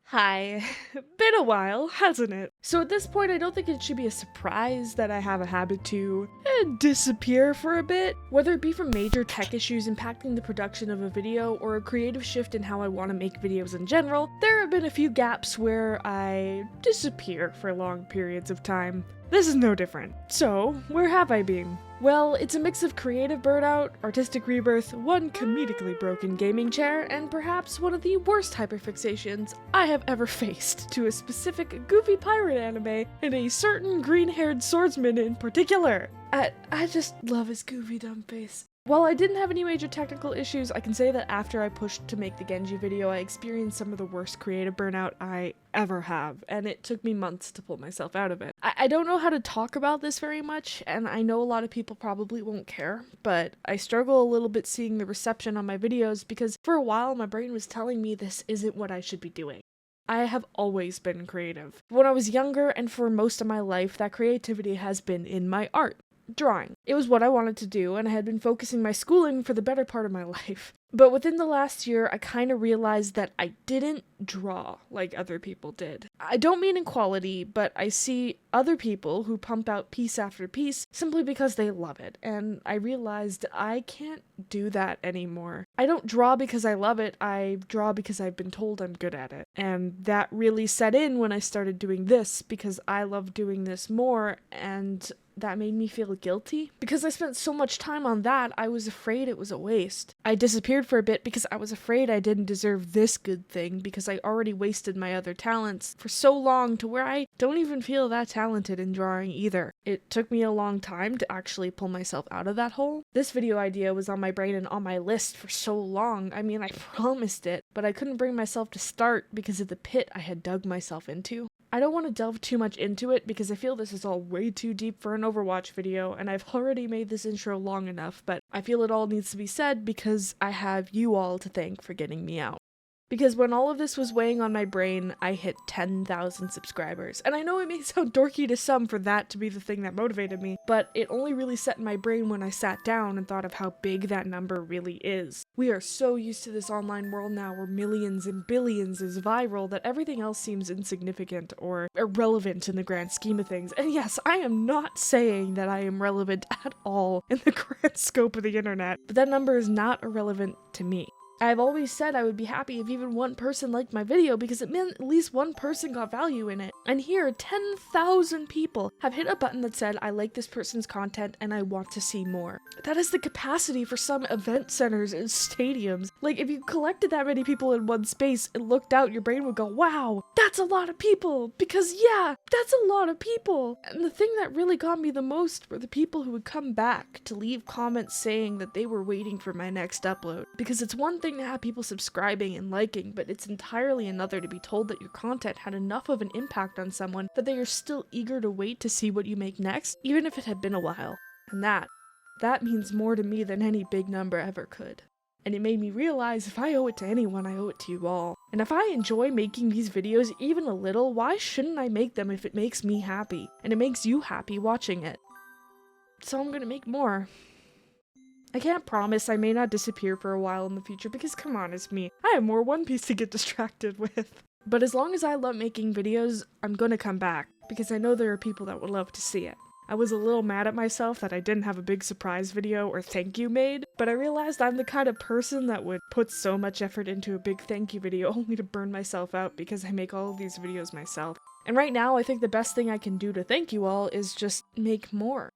Hi. Been a while, hasn't it? So at this point, I don't think it should be a surprise that I have a habit to disappear for a bit. Whether it be from major tech issues impacting the production of a video or a creative shift in how I want to make videos in general, there have been a few gaps where I disappear for long periods of time. This is no different. So, where have I been? Well, it's a mix of creative burnout, artistic rebirth, one comedically broken gaming chair, and perhaps one of the worst hyperfixations I have ever faced to a specific goofy pirate anime and a certain green-haired swordsman in particular. I just love his goofy dumb face. While I didn't have any major technical issues, I can say that after I pushed to make the Genji video, I experienced some of the worst creative burnout I ever have, and it took me months to pull myself out of it. I don't know how to talk about this very much, and I know a lot of people probably won't care, but I struggle a little bit seeing the reception on my videos because for a while my brain was telling me this isn't what I should be doing. I have always been creative. When I was younger and for most of my life, that creativity has been in my art. Drawing. It was what I wanted to do, and I had been focusing my schooling for the better part of my life. But within the last year, I kind of realized that I didn't draw like other people did. I don't mean in quality, but I see other people who pump out piece after piece simply because they love it, and I realized I can't do that anymore. I don't draw because I love it, I draw because I've been told I'm good at it. And that really set in when I started doing this because I love doing this more, and that made me feel guilty. Because I spent so much time on that, I was afraid it was a waste. I disappeared for a bit because I was afraid I didn't deserve this good thing because I already wasted my other talents for so long to where I don't even feel that talented in drawing either. It took me a long time to actually pull myself out of that hole. This video idea was on my brain and on my list for so long. I mean, I promised it, but I couldn't bring myself to start because of the pit I had dug myself into. I don't want to delve too much into it because I feel this is all way too deep for an Overwatch video, and I've already made this intro long enough, but I feel it all needs to be said because I have you all to thank for getting me out. Because when all of this was weighing on my brain, I hit 10,000 subscribers. And I know it may sound dorky to some for that to be the thing that motivated me, but it only really set in my brain when I sat down and thought of how big that number really is. We are so used to this online world now where millions and billions is viral that everything else seems insignificant or irrelevant in the grand scheme of things. And yes, I am not saying that I am relevant at all in the grand scope of the internet, but that number is not irrelevant to me. I've always said I would be happy if even one person liked my video because it meant at least one person got value in it. And here, 10,000 people have hit a button that said, I like this person's content and I want to see more. That is the capacity for some event centers and stadiums. Like, if you collected that many people in one space and looked out, your brain would go, wow, that's a lot of people. Because yeah, that's a lot of people. And the thing that really got me the most were the people who would come back to leave comments saying that they were waiting for my next upload. Because it's one thing to have people subscribing and liking, but it's entirely another to be told that your content had enough of an impact on someone that they are still eager to wait to see what you make next, even if it had been a while. And that means more to me than any big number ever could. And it made me realize if I owe it to anyone, I owe it to you all. And if I enjoy making these videos even a little, why shouldn't I make them if it makes me happy? And it makes you happy watching it. So I'm gonna make more. I can't promise I may not disappear for a while in the future because come on, it's me. I have more One Piece to get distracted with. But as long as I love making videos, I'm gonna come back because I know there are people that would love to see it. I was a little mad at myself that I didn't have a big surprise video or thank you made, but I realized I'm the kind of person that would put so much effort into a big thank you video only to burn myself out because I make all of these videos myself. And right now, I think the best thing I can do to thank you all is just make more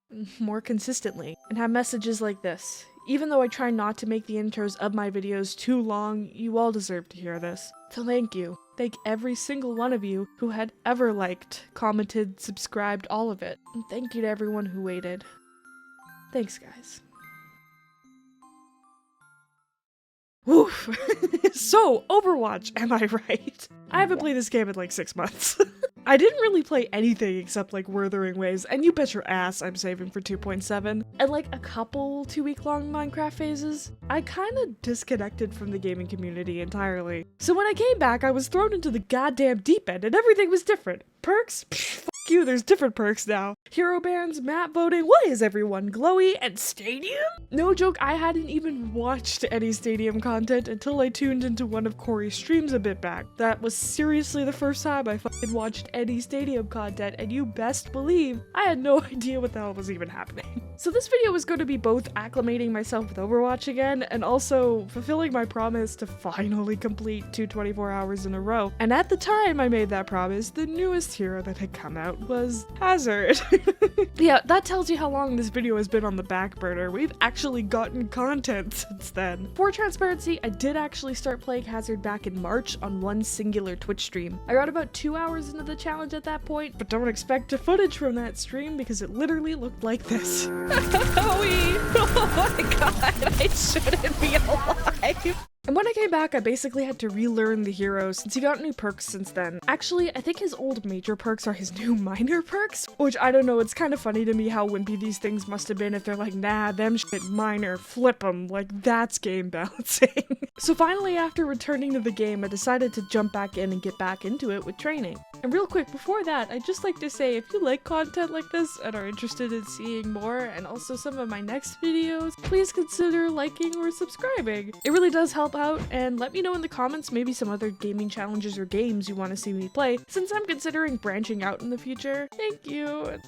consistently, and have messages like this. Even though I try not to make the intros of my videos too long, you all deserve to hear this. So thank you. Thank every single one of you who had ever liked, commented, subscribed, all of it. And thank you to everyone who waited. Thanks, guys. Woof! So, Overwatch, am I right? I haven't played this game in like 6 months. I didn't really play anything except like Wuthering Waves, and you bet your ass I'm saving for 2.7, and like a couple 2-week-long Minecraft phases. I kinda disconnected from the gaming community entirely. So when I came back, I was thrown into the goddamn deep end and everything was different. Perks? Psh, fuck you, there's different perks now. Hero bands, map voting, why is everyone glowy, and stadium? No joke, I hadn't even watched any stadium content until I tuned into one of Corey's streams a bit back. That was seriously the first time I fucking watched any stadium content, and you best believe I had no idea what the hell was even happening. So this video was going to be both acclimating myself with Overwatch again, and also fulfilling my promise to finally complete 224 hours in a row. And at the time I made that promise, the newest hero that had come out was Hazard. Yeah, that tells you how long this video has been on the back burner. We've actually gotten content since then. For transparency, I did actually start playing Hazard back in March on one singular Twitch stream. I got about 2 hours into the challenge at that point, but don't expect footage from that stream because it literally looked like this. Oh my god, I shouldn't be alive. And when I came back, I basically had to relearn the hero since he got new perks since then. Actually, I think his old major perks are his new minor perks, which I don't know, it's kind of funny to me how wimpy these things must have been if they're like, nah, them shit minor, flip them, like that's game balancing. So finally, after returning to the game, I decided to jump back in and get back into it with training. And real quick, before that, I'd just like to say if you like content like this and are interested in seeing more and also some of my next videos, please consider liking or subscribing. It really does help out, and let me know in the comments maybe some other gaming challenges or games you want to see me play, since I'm considering branching out in the future. Thank you!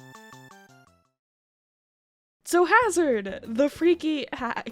So Hazard, the freaky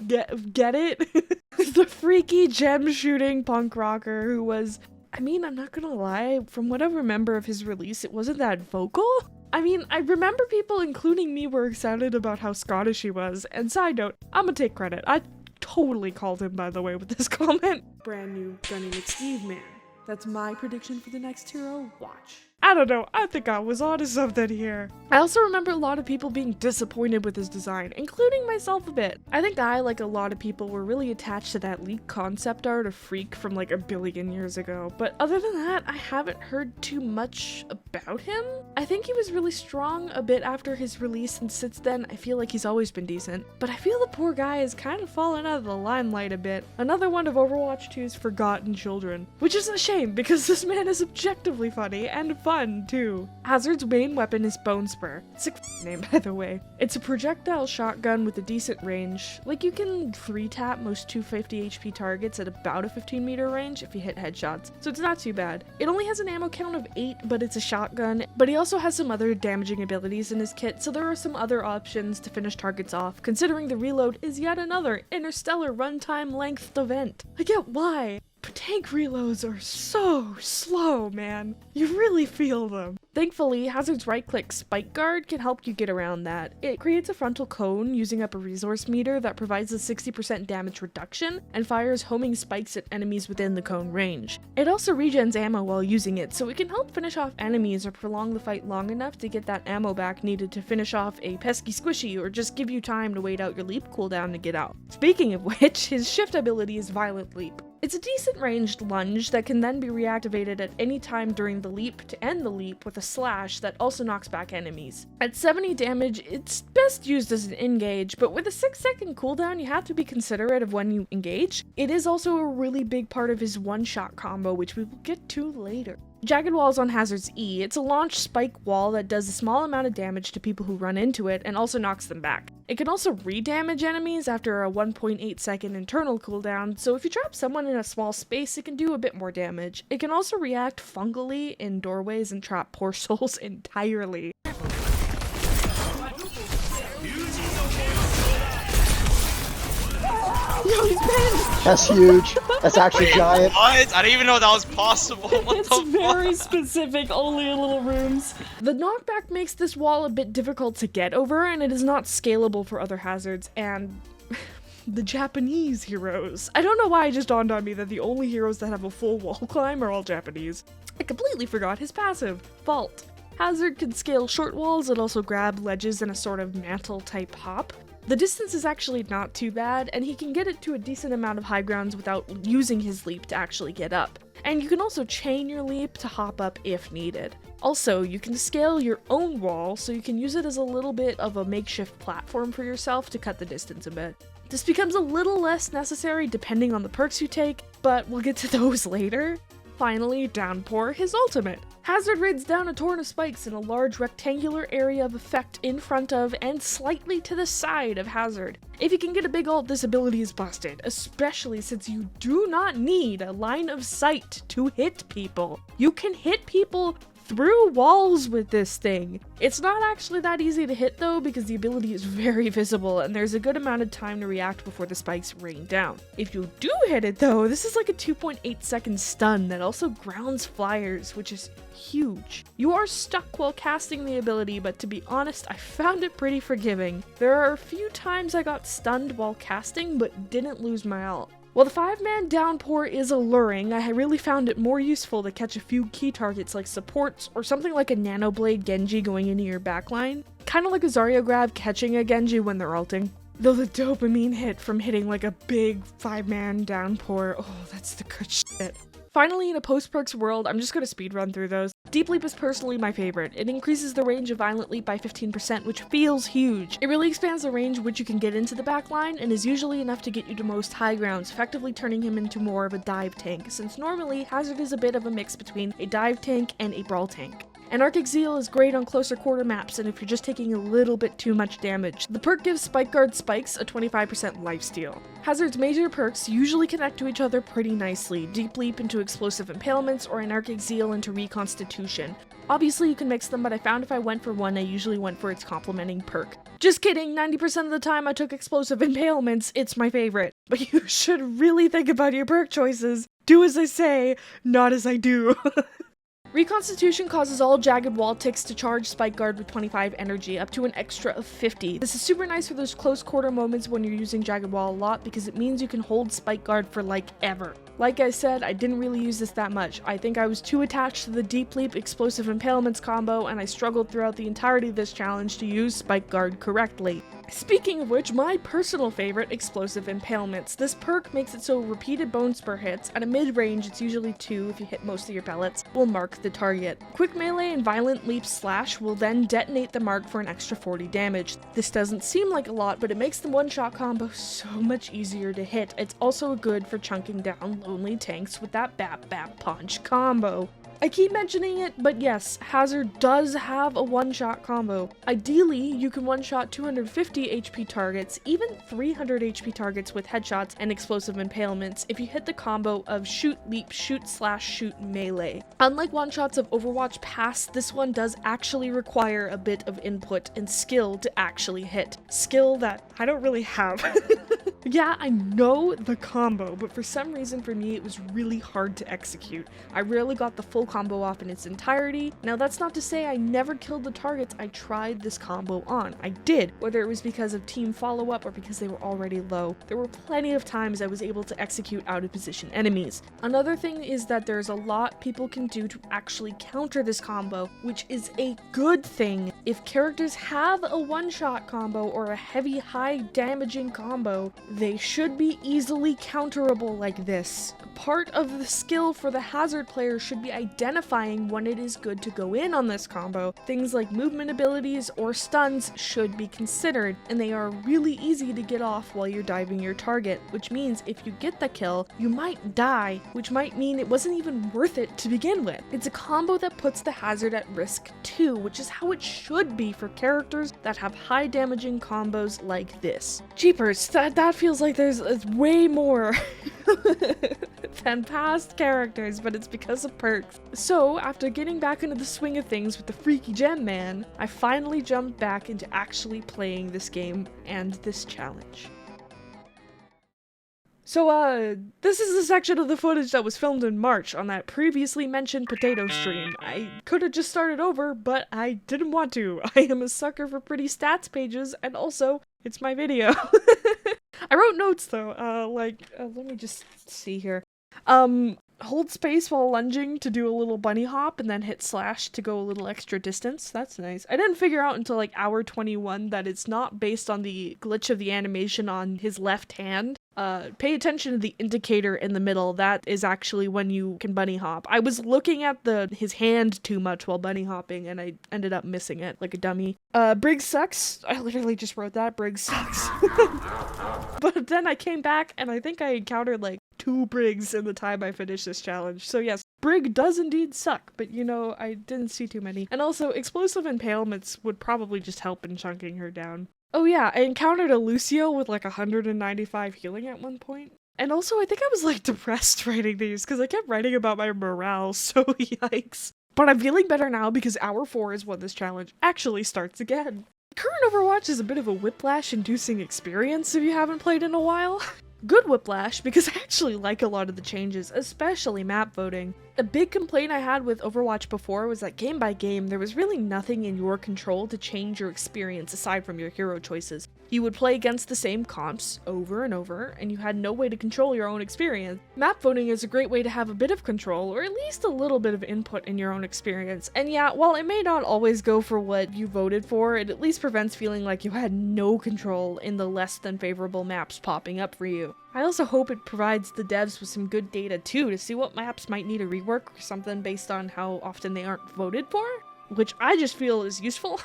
get it? The freaky gem shooting punk rocker who was, I mean, I'm not gonna lie, from what I remember of his release, it wasn't that vocal. I mean, I remember people, including me, were excited about how Scottish he was, and side note, I'm gonna take credit. I totally called him, by the way, with this comment. Brand new Gunny McSteve man. That's my prediction for the next hero. Watch. I don't know, I think I was onto something here. I also remember a lot of people being disappointed with his design, including myself a bit. I think I, like a lot of people, were really attached to that leaked concept art of Freak from like a billion years ago, but other than that, I haven't heard too much about him. I think he was really strong a bit after his release, and since then, I feel like he's always been decent. But I feel the poor guy has kind of fallen out of the limelight a bit. Another one of Overwatch 2's forgotten children, which is a shame because this man is objectively funny and fun too. Hazard's main weapon is Bone Spur. Sick name, by the way. It's a projectile shotgun with a decent range. Like, you can 3-tap most 250 HP targets at about a 15-meter range if you hit headshots, so it's not too bad. It only has an ammo count of 8, but it's a shotgun, but he also has some other damaging abilities in his kit, so there are some other options to finish targets off, considering the reload is yet another interstellar runtime length event. I get why. But tank reloads are so slow, man. You really feel them. Thankfully, Hazard's right-click Spike Guard can help you get around that. It creates a frontal cone using up a resource meter that provides a 60% damage reduction and fires homing spikes at enemies within the cone range. It also regens ammo while using it, so it can help finish off enemies or prolong the fight long enough to get that ammo back needed to finish off a pesky squishy or just give you time to wait out your leap cooldown to get out. Speaking of which, his shift ability is Violent Leap. It's a decent ranged lunge that can then be reactivated at any time during the leap to end the leap with a slash that also knocks back enemies. At 70 damage, it's best used as an engage, but with a 6-second cooldown, you have to be considerate of when you engage. It is also a really big part of his one-shot combo, which we will get to later. Jagged Wall is on Hazard's E. It's a launch spike wall that does a small amount of damage to people who run into it and also knocks them back. It can also re-damage enemies after a 1.8 second internal cooldown, so if you trap someone in a small space, it can do a bit more damage. It can also react fungally in doorways and trap poor souls entirely. Yo, he's banned! That's huge. That's actually giant. What? I didn't even know that was possible. What It's the very fuck? specific, only in little rooms. The knockback makes this wall a bit difficult to get over, and it is not scalable for other hazards, and the Japanese heroes. I don't know why it just dawned on me that the only heroes that have a full wall climb are all Japanese. I completely forgot his passive, Vault. Hazard can scale short walls and also grab ledges in a sort of mantle-type hop. The distance is actually not too bad, and he can get it to a decent amount of high grounds without using his leap to actually get up. And you can also chain your leap to hop up if needed. Also, you can scale your own wall, so you can use it as a little bit of a makeshift platform for yourself to cut the distance a bit. This becomes a little less necessary depending on the perks you take, but we'll get to those later. finally downpour his ultimate. Hazard raids down a torrent of spikes in a large rectangular area of effect in front of and slightly to the side of Hazard. If you can get a big ult, this ability is busted, especially since you do not need a line of sight to hit people. You can hit people through walls with this thing. It's not actually that easy to hit though, because the ability is very visible and there's a good amount of time to react before the spikes rain down. If you do hit it though, this is like a 2.8 second stun that also grounds flyers, which is huge. You are stuck while casting the ability, but to be honest, I found it pretty forgiving. There are a few times I got stunned while casting, but didn't lose my ult. While the 5-man downpour is alluring, I really found it more useful to catch a few key targets like supports or something like a Nanoblade Genji going into your backline. Kinda like a Zarya grab catching a Genji when they're ulting. Though the dopamine hit from hitting like a big 5-man downpour, oh, that's the good shit. Finally, in a post-perks world, I'm just gonna speedrun through those. Deep Leap is personally my favorite. It increases the range of Violent Leap by 15%, which feels huge. It really expands the range which you can get into the backline, and is usually enough to get you to most high grounds, effectively turning him into more of a dive tank, since normally Hazard is a bit of a mix between a dive tank and a brawl tank. Anarchic Zeal is great on closer quarter maps, and if you're just taking a little bit too much damage. The perk gives Spike Guard Spikes a 25% lifesteal. Hazard's major perks usually connect to each other pretty nicely, Deep Leap into Explosive Impalements or Anarchic Zeal into Reconstitution. Obviously you can mix them, but I found if I went for one, I usually went for its complementing perk. Just kidding, 90% of the time I took Explosive Impalements, it's my favorite. But you should really think about your perk choices. Do as I say, not as I do. Reconstitution causes all Jagged Wall ticks to charge Spike Guard with 25 energy, up to an extra of 50. This is super nice for those close quarter moments when you're using Jagged Wall a lot, because it means you can hold Spike Guard for like ever. Like I said, I didn't really use this that much. I think I was too attached to the Deep Leap Explosive Impalements combo, and I struggled throughout the entirety of this challenge to use Spike Guard correctly. Speaking of which, my personal favorite, Explosive Impalements. This perk makes it so repeated bone spur hits, at a mid-range it's usually 2 if you hit most of your pellets, will mark the target. Quick melee and Violent Leap Slash will then detonate the mark for an extra 40 damage. This doesn't seem like a lot, but it makes the one-shot combo so much easier to hit. It's also good for chunking down lonely tanks with that Bap Bap Punch combo. I keep mentioning it, but yes, Hazard does have a one-shot combo. Ideally, you can one-shot 250 HP targets, even 300 HP targets with headshots and explosive impalements if you hit the combo of shoot, leap, shoot, slash, shoot, melee. Unlike one-shots of Overwatch Pass, this one does actually require a bit of input and skill to actually hit. Skill that I don't really have. Yeah, I know the combo, but for some reason for me it was really hard to execute. I rarely got the full combo off in its entirety. Now that's not to say I never killed the targets I tried this combo on. I did, whether it was because of team follow-up or because they were already low. There were plenty of times I was able to execute out of position enemies. Another thing is that there's a lot people can do to actually counter this combo, which is a good thing. If characters have a one-shot combo or a heavy high damaging combo, they should be easily counterable like this. Part of the skill for the Hazard player should be identifying when it is good to go in on this combo. Things like movement abilities or stuns should be considered, and they are really easy to get off while you're diving your target, which means if you get the kill, you might die, which might mean it wasn't even worth it to begin with. It's a combo that puts the Hazard at risk too, which is how it should be for characters that have high damaging combos like this. Jeepers, that feels like there's way more than past characters, but it's because of perks. So, after getting back into the swing of things with the Freaky Gem Man, I finally jumped back into actually playing this game and this challenge. So, this is the section of the footage that was filmed in March on that previously mentioned potato stream. I could have just started over, but I didn't want to. I am a sucker for pretty stats pages, and also, it's my video. I wrote notes though, let me just see here. Hold space while lunging to do a little bunny hop and then hit slash to go a little extra distance. That's nice. I didn't figure out until like hour 21 that it's not based on the glitch of the animation on his left hand. Pay attention to the indicator in the middle. That is actually when you can bunny hop. I was looking at his hand too much while bunny hopping, and I ended up missing it like a dummy. Briggs sucks. I literally just wrote that. Briggs sucks. But then I came back, and I think I encountered like 2 Briggs in the time I finished this challenge. So yes, Brig does indeed suck, but you know, I didn't see too many. And also, explosive impalements would probably just help in chunking her down. Oh yeah, I encountered a Lucio with like 195 healing at one point. And also, I think I was like depressed writing these because I kept writing about my morale, so yikes. But I'm feeling better now because Hour 4 is when this challenge actually starts again. Current Overwatch is a bit of a whiplash-inducing experience if you haven't played in a while. Good whiplash because I actually like a lot of the changes, especially map voting. A big complaint I had with Overwatch before was that game by game, there was really nothing in your control to change your experience aside from your hero choices. You would play against the same comps over and over, and you had no way to control your own experience. Map voting is a great way to have a bit of control, or at least a little bit of input in your own experience. And yeah, while it may not always go for what you voted for, it at least prevents feeling like you had no control in the less than favorable maps popping up for you. I also hope it provides the devs with some good data too to see what maps might need a rework or something based on how often they aren't voted for, which I just feel is useful.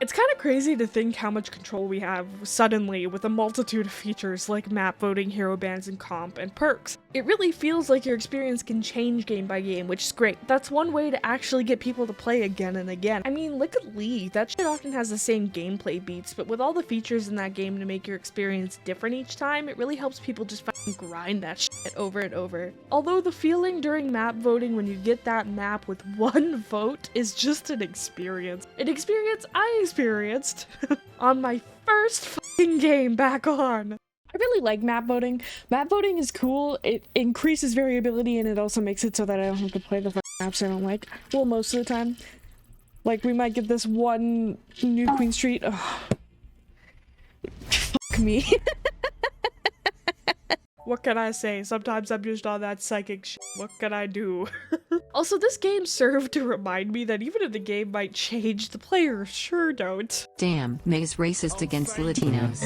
It's kind of crazy to think how much control we have suddenly with a multitude of features like map voting, hero bans, and comp, and perks. It really feels like your experience can change game by game, which is great. That's one way to actually get people to play again and again. I mean, look at League. That shit often has the same gameplay beats, but with all the features in that game to make your experience different each time, it really helps people just fucking grind that shit over and over. Although the feeling during map voting when you get that map with 1 vote is just an experience. An experience I experienced on my first fucking game back on. I really like map voting. Map voting is cool. It increases variability and it also makes it so that I don't have to play the maps I don't like. Well, most of the time. Like, we might get this one new Queen Street. Ugh. Fuck me. What can I say? Sometimes I'm just on that psychic shit. What can I do? Also, this game served to remind me that even if the game might change, the players sure don't. Damn, May's racist against Latinos.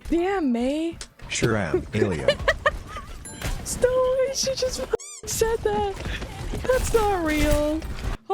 Damn, May. Sure am, alien. No way, she just said that. That's not real.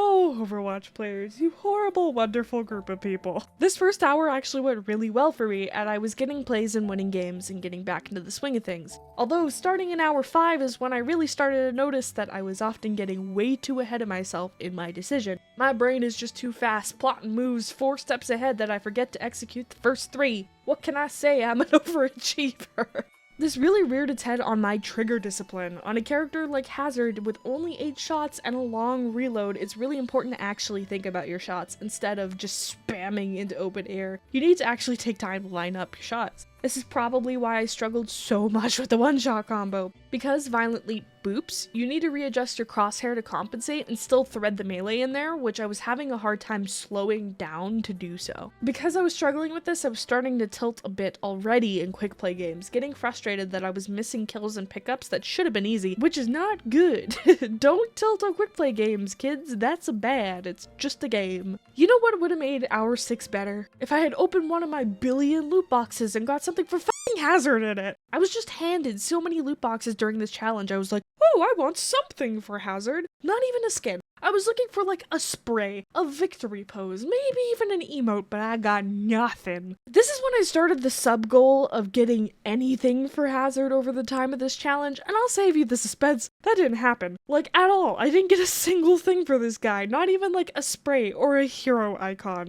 Oh, Overwatch players, you horrible, wonderful group of people. This first hour actually went really well for me, and I was getting plays and winning games and getting back into the swing of things. Although, starting in hour 5 is when I really started to notice that I was often getting way too ahead of myself in my decision. My brain is just too fast, plotting moves 4 steps ahead that I forget to execute the first 3. What can I say? I'm an overachiever. This really reared its head on my trigger discipline. On a character like Hazard with only 8 shots and a long reload, it's really important to actually think about your shots instead of just spamming into open air. You need to actually take time to line up your shots. This is probably why I struggled so much with the one-shot combo. Because Violent Leap boops, you need to readjust your crosshair to compensate and still thread the melee in there, which I was having a hard time slowing down to do so. Because I was struggling with this, I was starting to tilt a bit already in quick play games, getting frustrated that I was missing kills and pickups that should have been easy, which is not good. Don't tilt on quick play games, kids. That's bad. It's just a game. You know what would have made Hour 6 better? If I had opened one of my billion loot boxes and got something for fucking Hazard in it. I was just handed so many loot boxes during this challenge. I was like, oh, I want something for Hazard. Not even a skin. I was looking for like a spray, a victory pose, maybe even an emote, but I got nothing. This is when I started the sub goal of getting anything for Hazard over the time of this challenge, and I'll save you the suspense. That didn't happen. Like, at all. I didn't get a single thing for this guy, not even like a spray or a hero icon.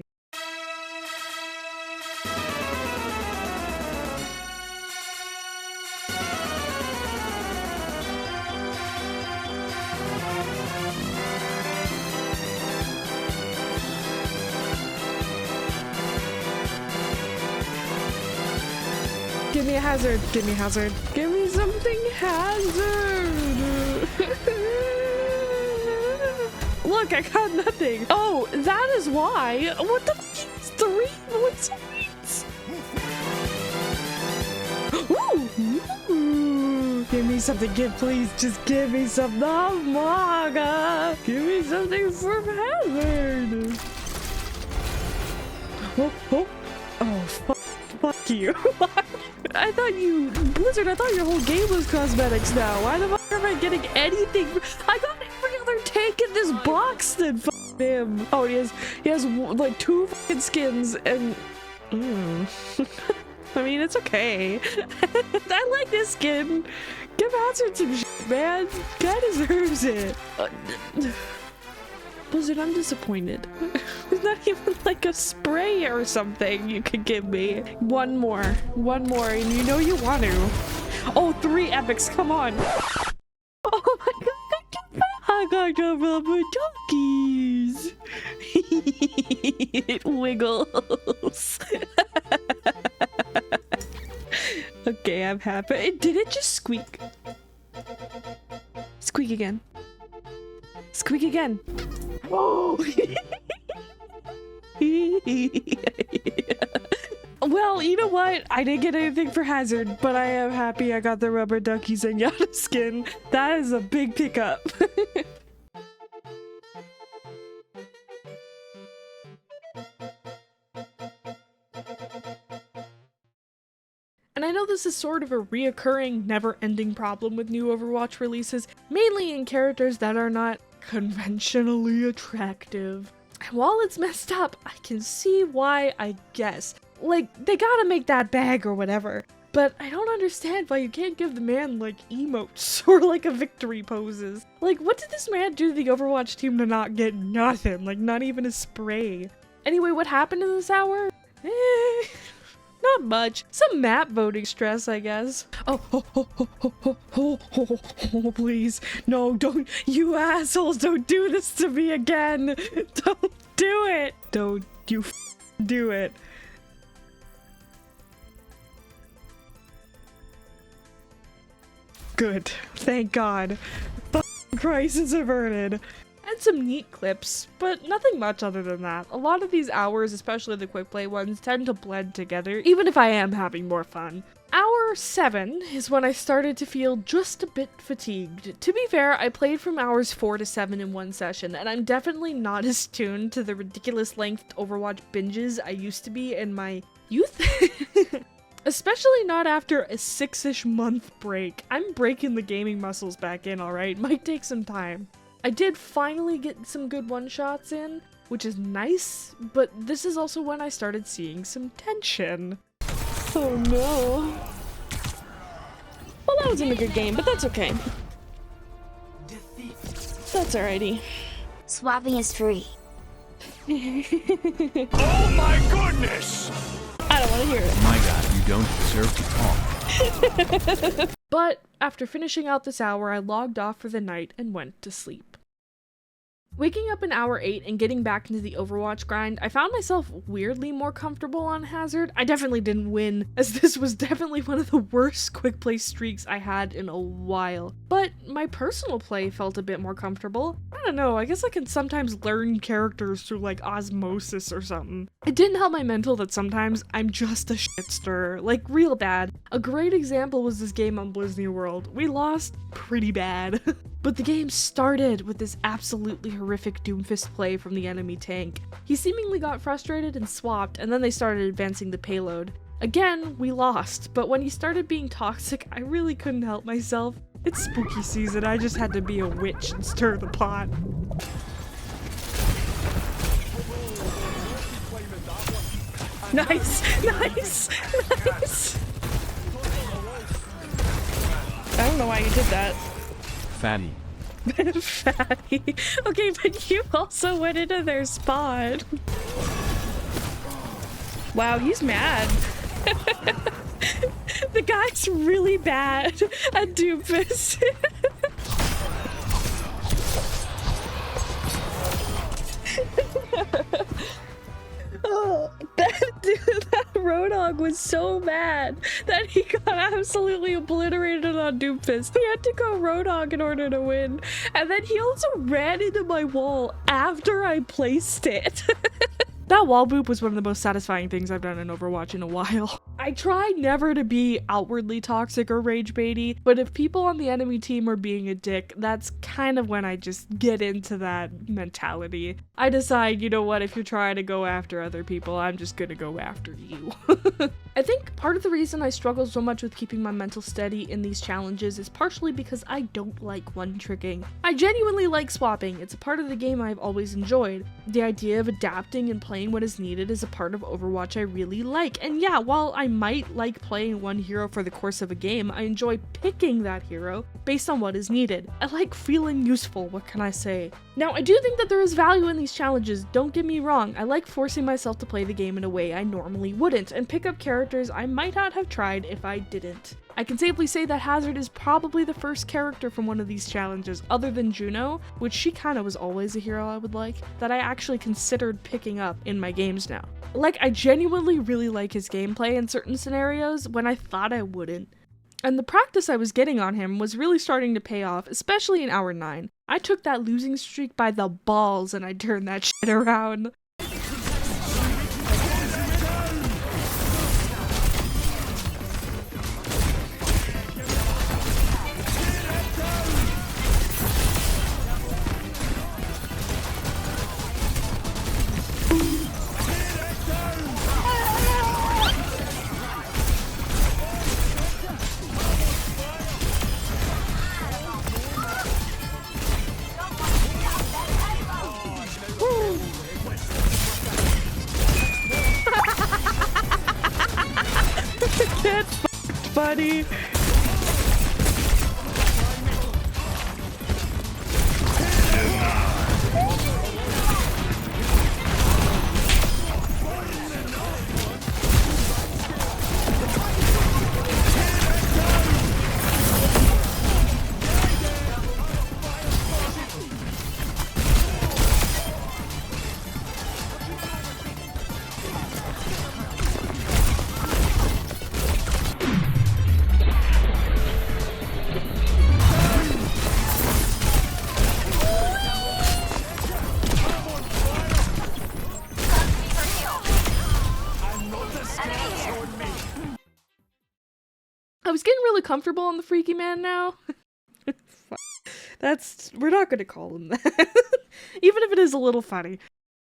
Give me a Hazard. Give me Hazard. Give me something Hazard. Look, I got nothing. Oh, that is why. What the f is 3 points? Ooh. Give me something good, please. Just give me some Maga. Give me something for Hazard. Oh, fuck you. I thought you, Blizzard, I thought your whole game was cosmetics now. Why the fuck am I getting anything? I got every other tank in this box then. F him. Oh, he has like 2 fucking skins and. I mean, it's okay. I like this skin. Give Hazard some shit, man. Guy deserves it. Blizzard, I'm disappointed. There's not even like a spray or something you could give me. One more, and you know you want to. Oh, 3 epics, come on. Oh my god, I got the rubber duckies. It wiggles. Okay, I'm happy. Did it just squeak? Squeak again. Squeak again. Oh. Well, you know what? I didn't get anything for Hazard, but I am happy I got the rubber duckies and Yada skin. That is a big pickup. And I know this is sort of a reoccurring, never-ending problem with new Overwatch releases, mainly in characters that are not conventionally attractive. And while it's messed up, I can see why, I guess. Like, they gotta make that bag or whatever. But I don't understand why you can't give the man, like, emotes or, like, a victory poses. Like, what did this man do to the Overwatch team to not get nothing? Like, not even a spray. Anyway, what happened in this hour? Not much. Some map voting stress, I guess. Oh, please. No, don't. You assholes, don't do this to me again. Don't do it. Don't you do it. Good. Thank God. Crisis averted. And some neat clips, but nothing much other than that. A lot of these hours, especially the quick play ones, tend to blend together, even if I am having more fun. Hour 7 is when I started to feel just a bit fatigued. To be fair, I played from hours 4 to 7 in one session, and I'm definitely not as tuned to the ridiculous length Overwatch binges I used to be in my youth. Especially not after a 6-ish month break. I'm breaking the gaming muscles back in, alright? Might take some time. I did finally get some good one-shots in, which is nice, but this is also when I started seeing some tension. Oh no. Well, that wasn't a good game, but that's okay. That's alrighty. Swapping is free. Oh my goodness! I don't want to hear it. My god, you don't deserve to talk. But after finishing out this hour, I logged off for the night and went to sleep. Waking up in hour 8 and getting back into the Overwatch grind, I found myself weirdly more comfortable on Hazard. I definitely didn't win, as this was definitely one of the worst quick play streaks I had in a while. But my personal play felt a bit more comfortable. I don't know, I guess I can sometimes learn characters through like osmosis or something. It didn't help my mental that sometimes I'm just a shitster, like real bad. A great example was this game on Blizzard World. We lost pretty bad. But the game started with this absolutely horrific Doomfist play from the enemy tank. He seemingly got frustrated and swapped, and then they started advancing the payload. Again, we lost, but when he started being toxic, I really couldn't help myself. It's spooky season, I just had to be a witch and stir the pot. Nice, nice, nice! I don't know why you did that. Fatty. Fatty. Okay, but you also went into their spot. Wow, he's mad. The guy's really bad at Doomfist. Oh, that Roadhog was so mad that he got absolutely obliterated on Doomfist. He had to go Roadhog in order to win. And then he also ran into my wall after I placed it. That wall boop was one of the most satisfying things I've done in Overwatch in a while. I try never to be outwardly toxic or rage baity, but if people on the enemy team are being a dick, that's kind of when I just get into that mentality. I decide, you know what, if you're trying to go after other people, I'm just gonna go after you. I think part of the reason I struggle so much with keeping my mental steady in these challenges is partially because I don't like one-tricking. I genuinely like swapping. It's a part of the game I've always enjoyed. The idea of adapting and playing what is needed is a part of Overwatch I really like. And yeah, while I might like playing one hero for the course of a game, I enjoy picking that hero based on what is needed. I like feeling useful, what can I say? Now, I do think that there is value in these challenges, don't get me wrong. I like forcing myself to play the game in a way I normally wouldn't, and pick up characters I might not have tried if I didn't. I can safely say that Hazard is probably the first character from one of these challenges, other than Juno, which she kinda was always a hero I would like, that I actually considered picking up in my games now. Like, I genuinely really like his gameplay in certain scenarios when I thought I wouldn't. And the practice I was getting on him was really starting to pay off, especially in Hour 9. I took that losing streak by the balls and I turned that shit around. Get fucked, buddy. I was getting really comfortable on the Freaky Man now. We're not gonna call him that. Even if it is a little funny.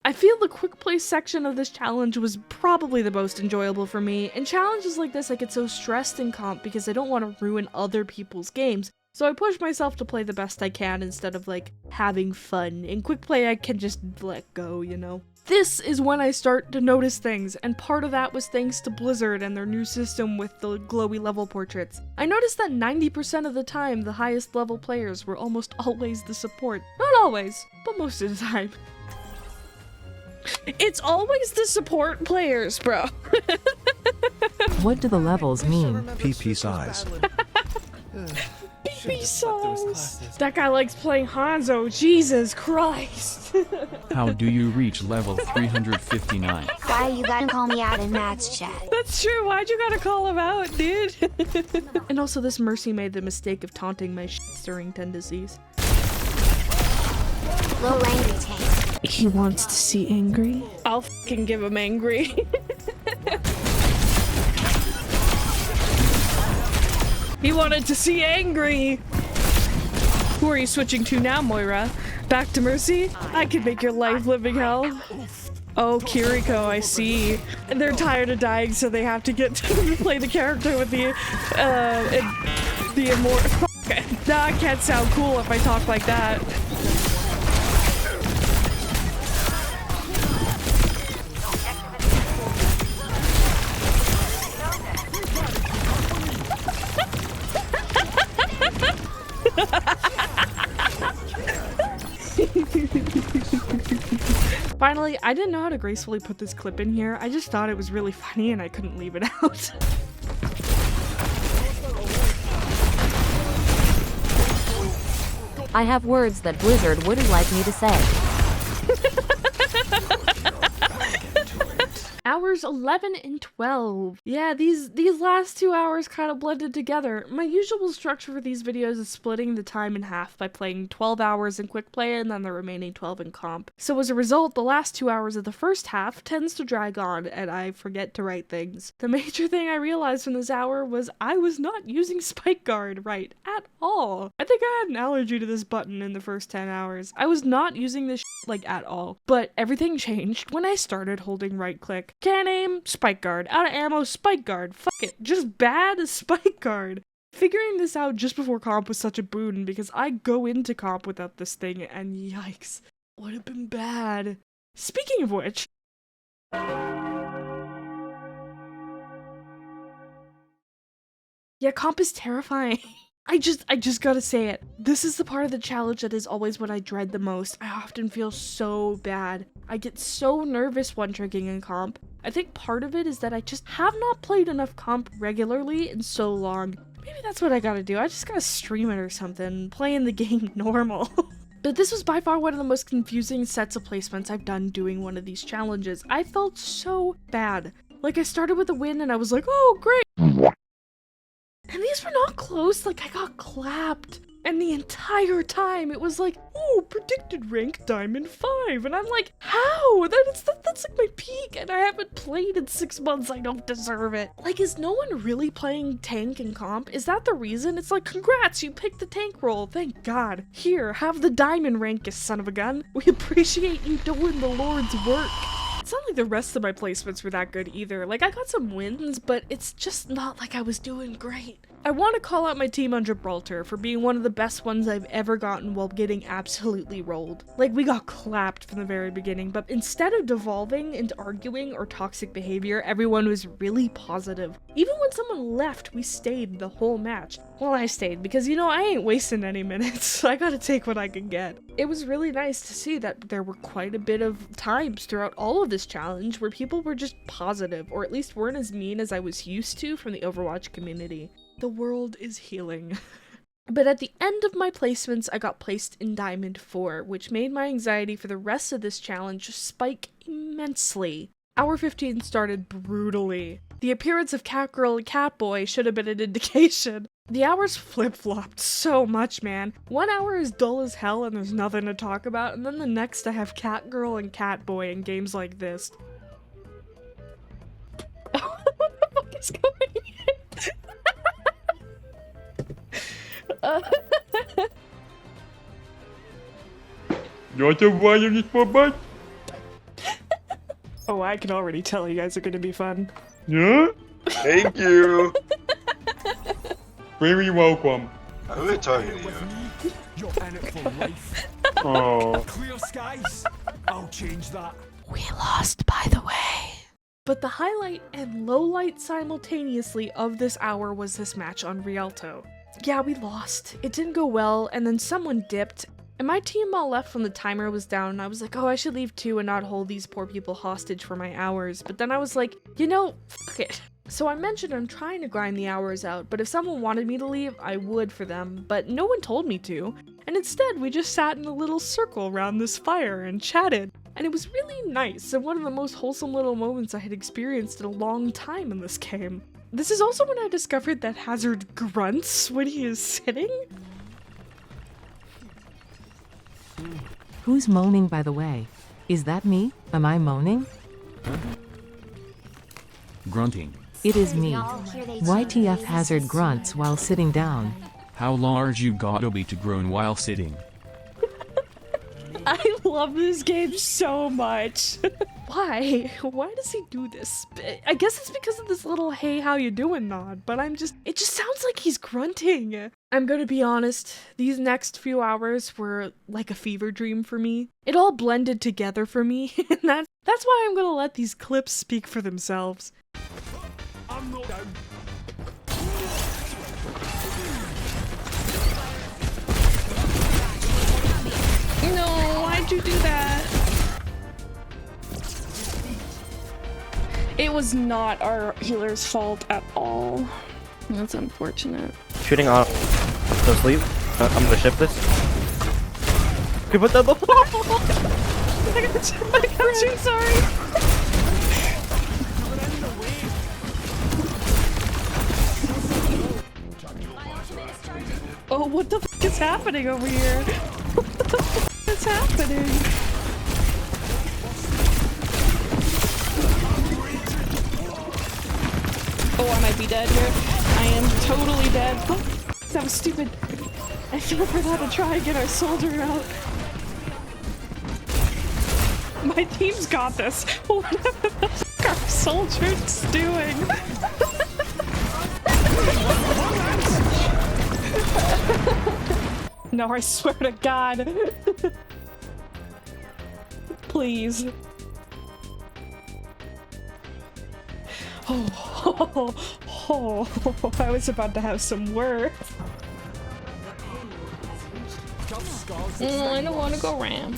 I feel the quick play section of this challenge was probably the most enjoyable for me. In challenges like this, I get so stressed in comp because I don't want to ruin other people's games. So I push myself to play the best I can instead of like having fun. In quick play, I can just let go, you know? This is when I start to notice things, and part of that was thanks to Blizzard and their new system with the glowy level portraits. I noticed that 90% of the time, the highest level players were almost always the support. Not always, but most of the time. It's always the support players, bro. What do the levels mean? PP size. PP size. That guy likes playing Hanzo, Jesus Christ. How do you reach level 359? Why you gotta call me out in Matt's chat? That's true, why'd you gotta call him out, dude? And also this Mercy made the mistake of taunting my stirring tendencies. Low angry tank. He wants to see angry? I'll fucking give him angry. He wanted to see angry! Who are you switching to now, Moira? Back to Mercy? I can make your life living hell. Oh, Kiriko, I see. And they're tired of dying, so they have to get to play the character with the immortal. Nah, I can't sound cool if I talk like that. Finally, I didn't know how to gracefully put this clip in here. I just thought it was really funny and I couldn't leave it out. I have words that Blizzard wouldn't like me to say. Hours 11 and 12. Yeah, these last 2 hours kind of blended together. My usual structure for these videos is splitting the time in half by playing 12 hours in quick play and then the remaining 12 in comp. So as a result, the last 2 hours of the first half tends to drag on and I forget to write things. The major thing I realized from this hour was I was not using Spike Guard right at all. I think I had an allergy to this button in the first 10 hours. I was not using this like at all. But everything changed when I started holding right click. Can't aim, Spike Guard. Out of ammo, Spike Guard. Fuck it. Just bad Spike Guard. Figuring this out just before comp was such a boon because I go into comp without this thing and yikes, would have been bad. Speaking of which, yeah, comp is terrifying. I just gotta say it. This is the part of the challenge that is always what I dread the most. I often feel so bad. I get so nervous one-tricking in comp. I think part of it is that I just have not played enough comp regularly in so long. Maybe that's what I gotta do. I just gotta stream it or something, playing the game normal. But this was by far one of the most confusing sets of placements I've done doing one of these challenges. I felt so bad. Like I started with a win and I was like, oh great. And these were not close, like I got clapped. And the entire time it was like, oh, predicted rank Diamond 5. And I'm like, how? That's like my peak and I haven't played in 6 months, I don't deserve it. Like, is no one really playing tank and comp? Is that the reason? It's like, congrats, you picked the tank role, thank God. Here, have the Diamond rank, you son of a gun. We appreciate you doing the Lord's work. It's not like the rest of my placements were that good either. Like, I got some wins, but it's just not like I was doing great. I want to call out my team on Gibraltar for being one of the best ones I've ever gotten while getting absolutely rolled. Like, we got clapped from the very beginning, but instead of devolving into arguing or toxic behavior, everyone was really positive. Even when someone left, we stayed the whole match. Well, I stayed because, you know, I ain't wasting any minutes. I gotta take what I can get. It was really nice to see that there were quite a bit of times throughout all of this challenge where people were just positive, or at least weren't as mean as I was used to from the Overwatch community. The world is healing. But at the end of my placements, I got placed in Diamond 4, which made my anxiety for the rest of this challenge spike immensely. Hour 15 started brutally. The appearance of Catgirl and Catboy should have been an indication. The hours flip-flopped so much, man. 1 hour is dull as hell and there's nothing to talk about, and then the next I have Catgirl and Catboy in games like this. What the fuck is going on? Oh, I can already tell you guys are gonna be fun. Yeah? Thank you. Very welcome. Who are talking to you? You're in it for life. Oh. Clear skies. I'll change that. We lost, by the way. But the highlight and low light simultaneously of this hour was this match on Rialto. Yeah, we lost. It didn't go well, and then someone dipped, and my team all left when the timer was down, and I was like, oh, I should leave too and not hold these poor people hostage for my hours. But then I was like, you know, fuck it. So I mentioned I'm trying to grind the hours out, but if someone wanted me to leave, I would for them, but no one told me to. And instead, we just sat in a little circle around this fire and chatted. And it was really nice, and one of the most wholesome little moments I had experienced in a long time in this game. This is also when I discovered that Hazard grunts when he is sitting. Who's moaning, by the way? Is that me? Am I moaning? Grunting. It is me. Y'all hear they YTF Hazard grunts while sitting down. How large you gotta be to groan while sitting? I love this game so much. Why? Why does he do this? I guess it's because of this little hey how you doing nod, but it just sounds like he's grunting. I'm gonna be honest, these next few hours were like a fever dream for me. It all blended together for me, and that's why I'm gonna let these clips speak for themselves. I'm not down. No, why'd you do that? It was not our healer's fault at all. That's unfortunate. Shooting off the sleeve. I'm gonna ship this. You put that. I got you, sorry. What the f is happening over here? What the f is happening? Oh, I might be dead here. I am totally dead. Oh, that was stupid. I feel for that to try and get our soldier out. My team's got this. Whatever the f our soldier's doing. No, I swear to God. Please. Oh, I was about to have some words. I don't want to go ram.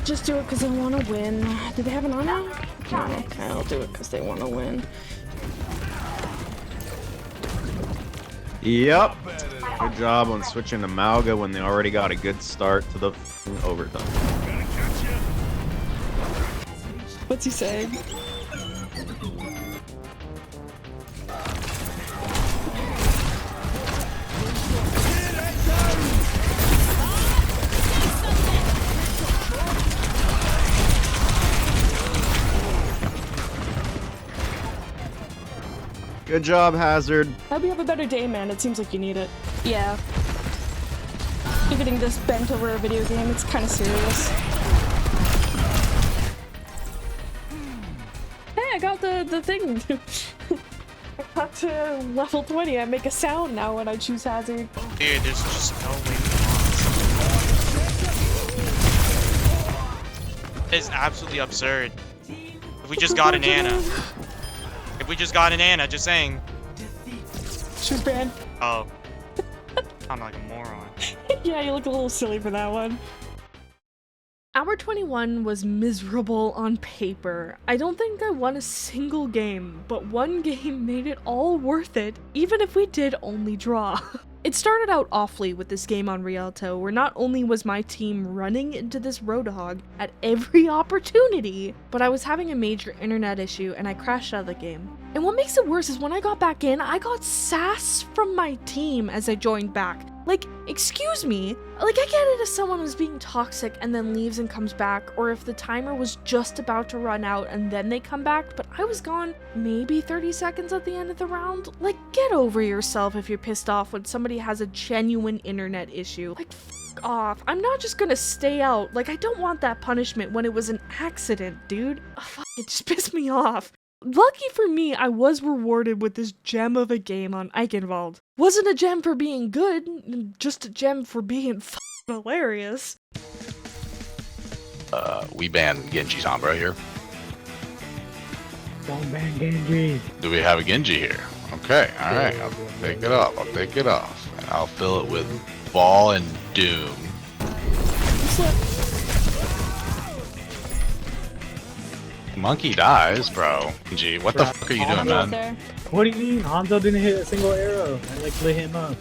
Just do it because I want to win. Do they have an honor? No, okay, I'll do it because they want to win. Yep. Good job on switching to Malga when they already got a good start to the overtime. What's he saying? Good job, Hazard. I hope you have a better day, man. It seems like you need it. Yeah. You're getting this bent over a video game. It's kind of serious. Hey, I got the thing. I got to level 20. I make a sound now when I choose Hazard. Dude, there's just no way. It's absolutely absurd. If we just got an Ana. If we just got an Ana, just saying. She's banned. Oh. I'm like a moron. Yeah, you look a little silly for that one. Hour 21 was miserable on paper. I don't think I won a single game, but one game made it all worth it, even if we did only draw. It started out awfully with this game on Rialto, where not only was my team running into this Roadhog at every opportunity, but I was having a major internet issue and I crashed out of the game. And what makes it worse is when I got back in, I got sass from my team as I joined back. Like, excuse me? Like, I get it if someone was being toxic and then leaves and comes back, or if the timer was just about to run out and then they come back, but I was gone maybe 30 seconds at the end of the round. Like, get over yourself if you're pissed off when somebody has a genuine internet issue. Like, f*** off. I'm not just gonna stay out. Like, I don't want that punishment when it was an accident, dude. Oh, fuck, it just pissed me off. Lucky for me, I was rewarded with this gem of a game on Eichenwald. Wasn't a gem for being good, just a gem for being f***ing hilarious. We banned Genji's Sombra here. Don't ban Genji. Do we have a Genji here? Okay, alright, I'll take it off, I'll take it off. And I'll fill it with Ball and Doom. Monkey dies, bro. Gee, what the fuck are you doing, man? What do you mean? Hanzo didn't hit a single arrow. I like lit him up.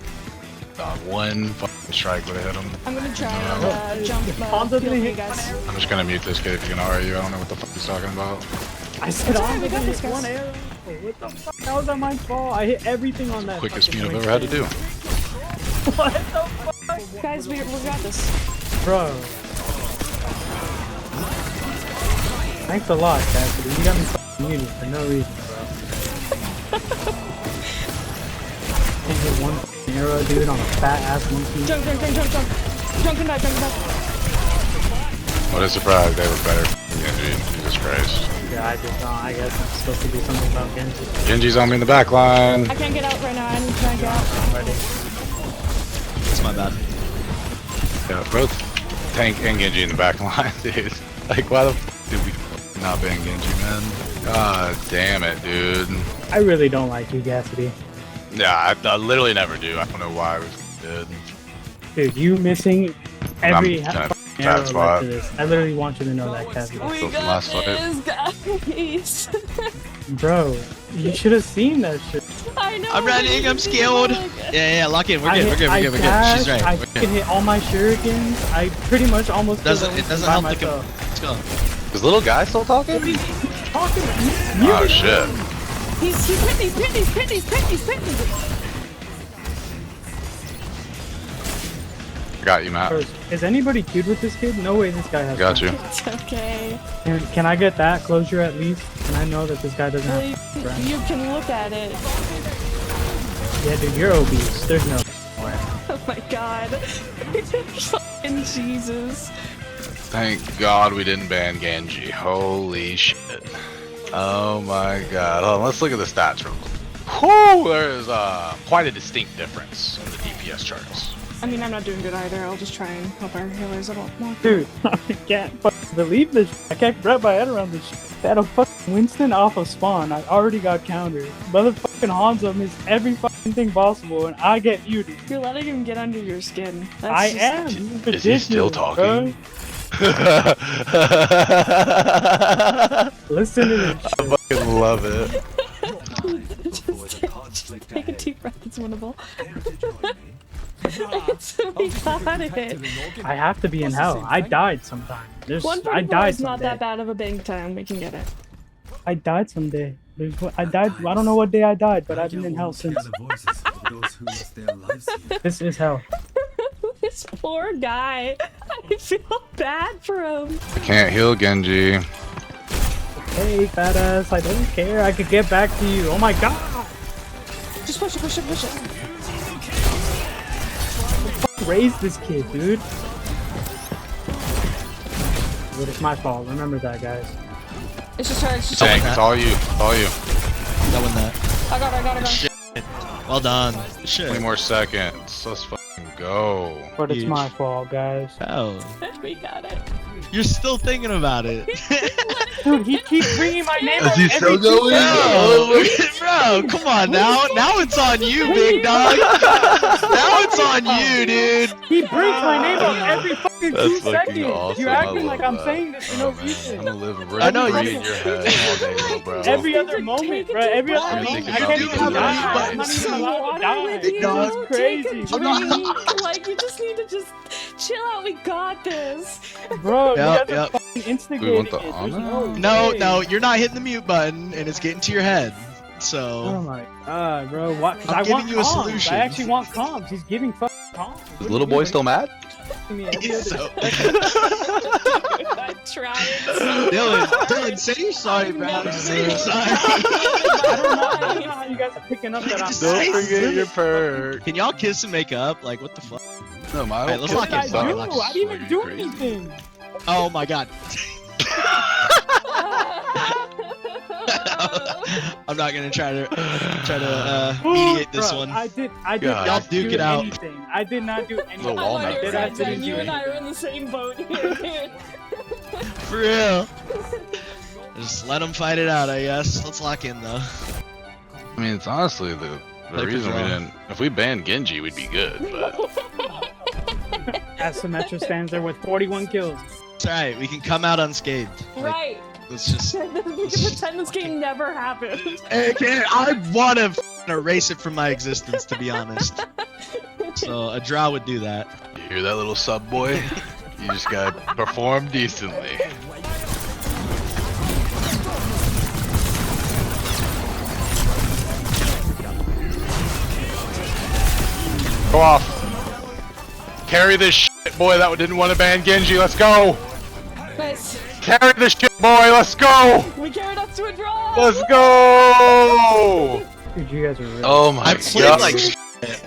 One fucking strike would have hit him. I'm gonna try and jump Hanzo didn't hit guys. I'm just gonna mute this kid if you can RU. I don't know what the fuck he's talking about. I said alright, we Hanzo got didn't this, hit guys. one arrow. What the fuck? That was not my fault. I hit everything on that. Quickest fucking mute I've swing ever had to do. What the fuck? Guys, we got this. Bro. Thanks a lot, Cassidy. You got me fucking muted for no reason, bro. Can't hit one fucking arrow, dude, on a fat ass monkey. Jump. Jump and die. What a surprise, they were better. Yeah, dude, Jesus Christ. Yeah, I just don't. I guess I'm supposed to do something about Genji. Genji's on me in the back line. I can't get out right now. I need to try and get out. I'm ready. It's my bad. Yeah, both Tank and Genji in the back line, dude. Like, why the f did we not ban Genji, man? God damn it, dude. I really don't like you, Gassity. Yeah, I literally never do. I don't know why we did. Dude, you missing every I'm kinda arrow bad spot. left of this. I literally want you to know that, Cassidy. We from got last fight. this, guys. Bro, you should have seen that shit. I know. I'm running, I'm scared. Yeah, lock in. We're good, we're good, we're good, we're good. dashed, She's right. I We're can good. hit all my shurikens. I pretty much almost It doesn't by help the myself. Let's go. Is little guy still talking? Talking to me. Oh shit. He's pitting. Got you, Matt. First, is anybody queued with this kid? No way this guy has Got one. you. It's okay. Can I get that closure at least? And I know that this guy doesn't Well, have friends. you can look at it. Yeah, dude, you're obese. There's no way. Oh my god. Fucking Jesus. Thank God we didn't ban Genji. Holy shit. Oh my god. Hold on, let's look at the stats real quick. Whew, there is quite a distinct difference in the DPS charts. I mean, I'm not doing good either. I'll just try and help our healers a lot more. Dude, I can't fucking believe this shit. I can't wrap my head around this shit. They had a fucking Winston off of spawn. I already got countered. Motherfucking Hanzo missed every fucking thing possible, and I get muted. You're letting him get under your skin. That's I just- am. Is he still talking? Listen to this I shit. fucking love it. just take a deep breath. It's winnable. We got it. I have to be in hell. I died sometime. I 144 died is not someday. that bad of a bank time. We can get it. I died someday. I died. I don't know what day I died, but I've been in hell since. This is hell. This poor guy. I feel bad for him. I can't heal Genji. Hey, fat ass. I don't care. I could get back to you. Oh my god. Just push it, push it, push it. Raise this kid, dude. But it's my fault. Remember that, guys. It's just her. It's just Tank, it's all you. It's all you. That one that. I got her. Shit. Well done. Shit. 20 more seconds. Let's fucking go. But it's Huge. my fault, guys. Oh. We got it. You're still thinking about it. Dude, he keeps bringing my name up he every still 2 going? seconds. Bro, come on now. Now it's on you, big dog. Now it's on you, dude. He brings my name up every fucking That's 2 fucking seconds. awesome. You're I acting like love I'm that. saying this for no Oh, man. reason. I'm gonna live I know, rent free you- in your head all day, little bro. Every other moment, bro. Every other I'm moment. I thinking can't about even it. die. I'm not even allowed to die. With you. That's Take crazy. a drink. Like, you just need to just chill out. We got this. Bro, Yep, you guys are yep. fucking instigating We want the it. There's honor? No, way. no, you're not hitting the mute button, and it's getting to your head. Oh So my god, bro. What? 'Cause I'm I giving want you a comms. solution. I actually want comms. He's giving fucking comms. Is little boy still mad? Me every He's other- so. I tried. Dylan, say you're sorry, bro. Say you're sorry. I don't know how you guys are picking up that I'm Just Don't say forget your perk. Can y'all kiss and make up? Like, what the fuck? No, my Alright, let's What lock did I in. Sorry, do? lock I didn't even do Crazy. anything. Oh my god. I'm not gonna try to mediate this Bro, one. I did God. not Y'all duke do it out. anything. I did not do anything. wall I nut. thought you Did were I right, Jen. didn't You do and I are in the same boat here, dude. For real. Just let them fight it out, I guess. Let's lock in though. I mean, it's honestly the Play for reason we draw. didn't. If we banned Genji, we'd be good. But As Symmetra stands there with 41 kills. It's alright, we can come out unscathed. Like, Right. let's just. We can pretend this game never happened. I want to erase it from my existence, to be honest. So a draw would do that. you hear that little sub boy? You just gotta perform decently. Go off. Carry this shit, boy. That didn't want to ban Genji. Let's go. Nice. Carry this shit, boy. Let's go. We carried us to a draw. Let's go. Dude, you guys are really. Oh my I played god. like shit,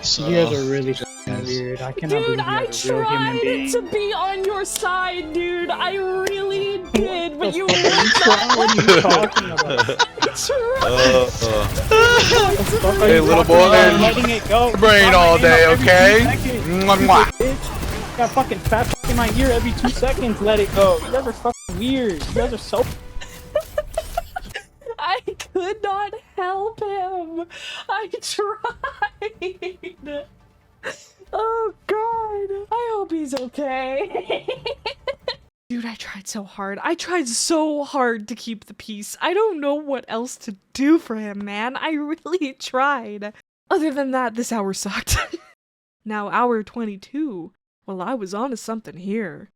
so. You guys are really. friends. weird. I cannot Dude, believe you I have a real human tried being. to be on your side, dude. I really did, but you What are you talking about? Hey, little boy. Letting it go. Brain all day, okay? Mwah, mwah. Bitch. Got fucking fat in my ear every 2 seconds. Let it go. You guys are fucking weird. You guys are so. I could not help him. I tried. Oh god. I hope he's okay. Dude, I tried so hard. I tried so hard to keep the peace. I don't know what else to do for him, man. I really tried. Other than that, this hour sucked. Now, hour 22. Well, I was onto something here.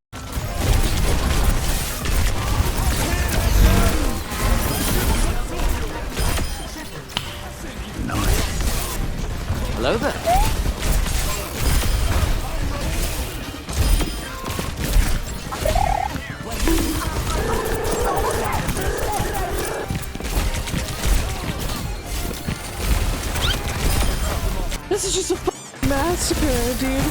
Hello there. This is just a f***ing massacre, dude.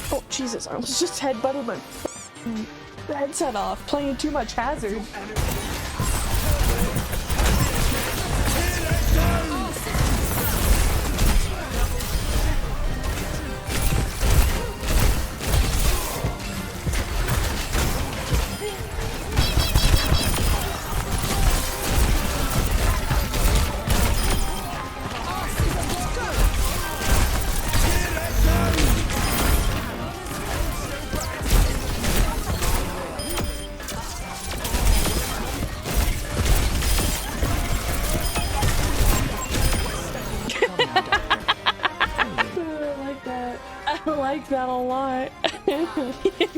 Oh, Jesus, I was just headbutting my headset off, playing too much Hazard. I like that a lot. You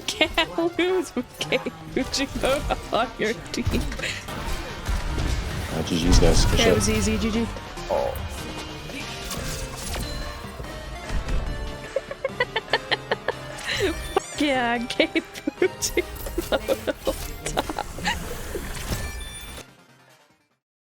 can't lose with Fujimoto on your team. GG's guys. For Yeah, sure. it was easy, GG. Oh. Fuck yeah, I gave Fujimoto top.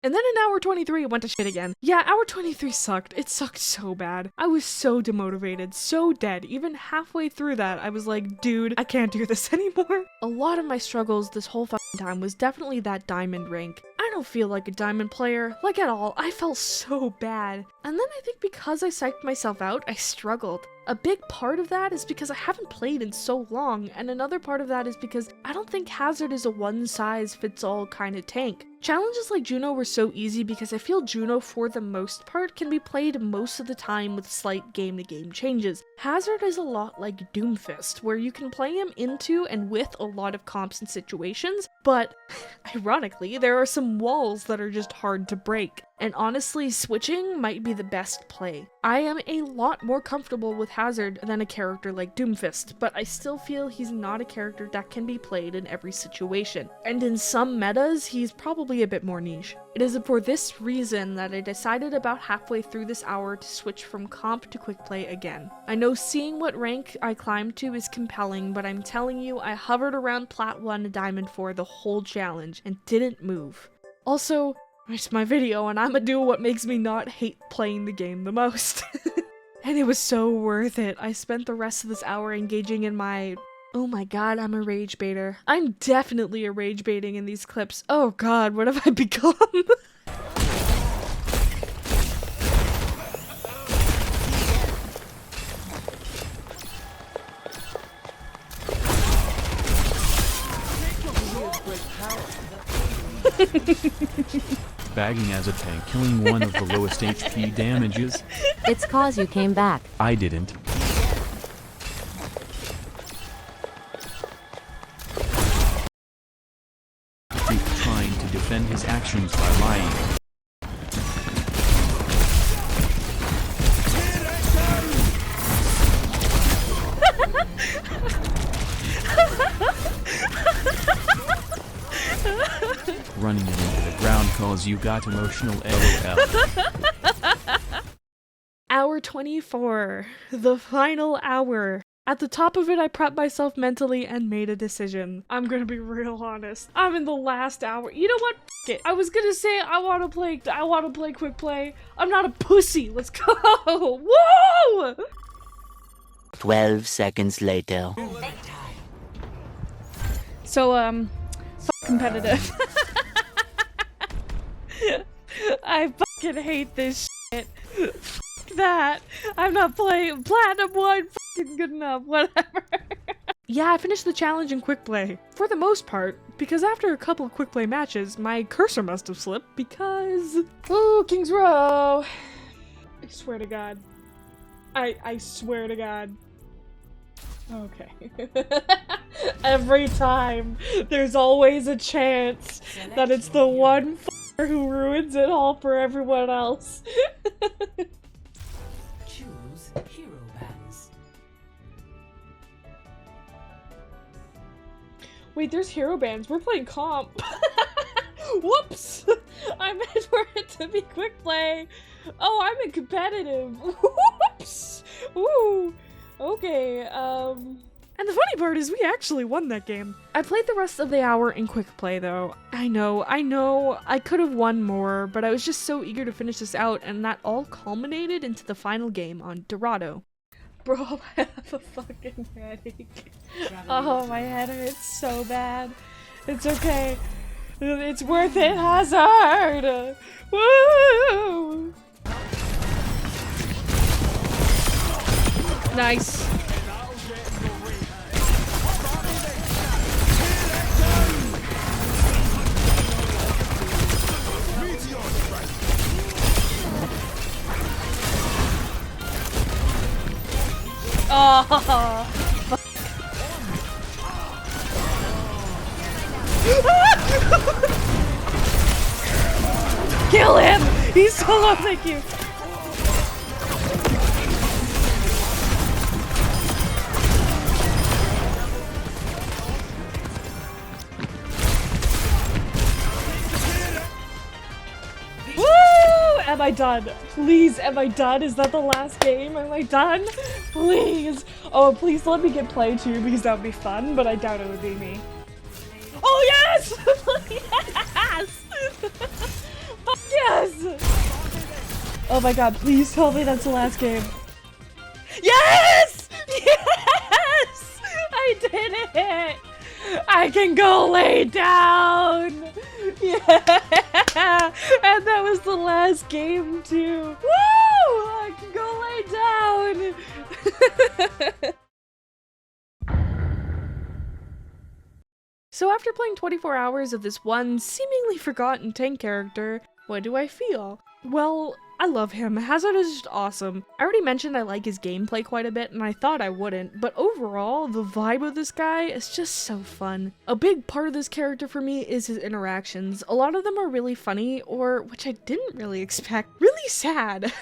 And then in hour 23, it went to shit again. Yeah, hour 23 sucked. It sucked so bad. I was so demotivated, so dead. Even halfway through that, I was like, dude, I can't do this anymore. A lot of my struggles this whole fucking time was definitely that diamond rank. I don't feel like a diamond player, like at all. I felt so bad. And then I think because I psyched myself out, I struggled. A big part of that is because I haven't played in so long, and another part of that is because I don't think Hazard is a one-size-fits-all kind of tank. Challenges like Juno were so easy because I feel Juno, for the most part, can be played most of the time with slight game-to-game changes. Hazard is a lot like Doomfist, where you can play him into and with a lot of comps and situations, but ironically, there are some walls that are just hard to break. And honestly, switching might be the best play. I am a lot more comfortable with Hazard than a character like Doomfist, but I still feel he's not a character that can be played in every situation. And in some metas, he's probably a bit more niche. It is for this reason that I decided about halfway through this hour to switch from comp to quick play again. I know seeing what rank I climbed to is compelling, but I'm telling you, I hovered around Plat 1 to Diamond 4 the whole challenge and didn't move. Also, it's my video and I'ma do what makes me not hate playing the game the most. And it was so worth it. I spent the rest of this hour engaging in my... Oh my god, I'm a rage baiter. I'm definitely a rage baiting in these clips. Oh god, what have I become? Bagging as a tank, killing one of the lowest HP damages. It's cause you came back. I didn't. Trying to defend his actions by lying. running it into the ground cause you got emotional LOL. Hour 24. The final hour. At the top of it, I prepped myself mentally and made a decision. I'm gonna be real honest. I'm in the last hour. You know what? F it. I was gonna say I wanna play quick play. I'm not a pussy. Let's go. Whoa! 12 seconds later. So, competitive. I fucking hate this shit. That. I'm not playing Platinum 1 fucking good enough, whatever. Yeah, I finished the challenge in quick play. For the most part, because after a couple of quick play matches, my cursor must have slipped because... Ooh, King's Row! I swear to God. I swear to God. Okay. Every time, there's always a chance that it's the one f***er who ruins it all for everyone else. Choose hero bands. Wait, there's hero bands. We're playing comp. Whoops! I meant for it to be quick play. Oh, I'm in competitive. Whoops! Ooh. Okay, and the funny part is we actually won that game. I played the rest of the hour in quick play though. I know, I could have won more, but I was just so eager to finish this out, and that all culminated into the final game on Dorado. Bro, I have a fucking headache. Oh, my head hurts so bad. It's okay. It's worth it, Hazard! Woo! Nice. Oh. Kill him! He's solo, thank you. Am I done? Please, am I done? Is that the last game? Am I done? Please! Oh, please let me get play too, because that would be fun, but I doubt it would be me. Oh, yes! Yes! Fuck yes! Oh my god, please tell me that's the last game. Yes! Yes! I did it! I can go lay down! Yeah! And that was the last game too. Woo! I can go lay down! So after playing 24 hours of this one seemingly forgotten tank character, what do I feel? Well, I love him. Hazard is just awesome. I already mentioned I like his gameplay quite a bit, and I thought I wouldn't, but overall, the vibe of this guy is just so fun. A big part of this character for me is his interactions. A lot of them are really funny, or, which I didn't really expect, really sad.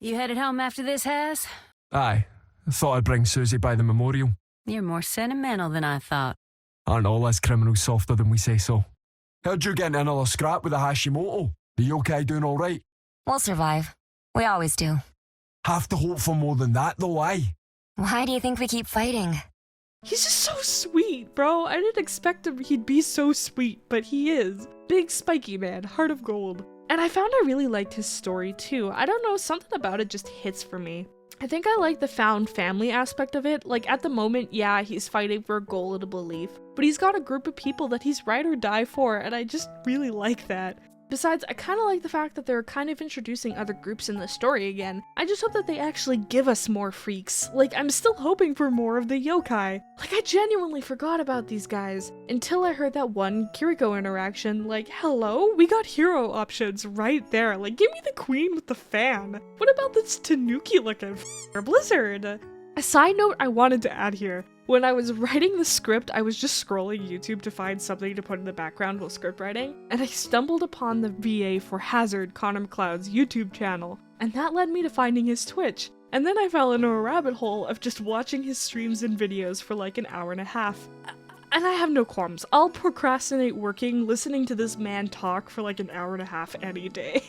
You headed home after this, Haz? Aye. I thought I'd bring Susie by the memorial. You're more sentimental than I thought. Aren't all us criminals softer than we say so? Heard you getting another scrap with the Hashimoto. The yokai doing alright? We'll survive. We always do. Have to hope for more than that though, aye? Why do you think we keep fighting? He's just so sweet, bro. I didn't expect he'd be so sweet, but he is. Big spiky man, heart of gold. And I found I really liked his story too. I don't know, something about it just hits for me. I think I like the found family aspect of it. Like at the moment, yeah, he's fighting for a goal and a belief, but he's got a group of people that he's ride or die for, and I just really like that. Besides, I kind of like the fact that they're kind of introducing other groups in the story again. I just hope that they actually give us more freaks. Like, I'm still hoping for more of the yokai. Like, I genuinely forgot about these guys until I heard that one Kiriko interaction. Like, hello? We got hero options right there. Like, give me the queen with the fan. What about this Tanuki looking Blizzard? A side note I wanted to add here. When I was writing the script, I was just scrolling YouTube to find something to put in the background while script writing, and I stumbled upon the VA for Hazard, Connor McLeod's YouTube channel, and that led me to finding his Twitch. And then I fell into a rabbit hole of just watching his streams and videos for like an hour and a half. And I have no qualms. I'll procrastinate working, listening to this man talk for like an hour and a half any day.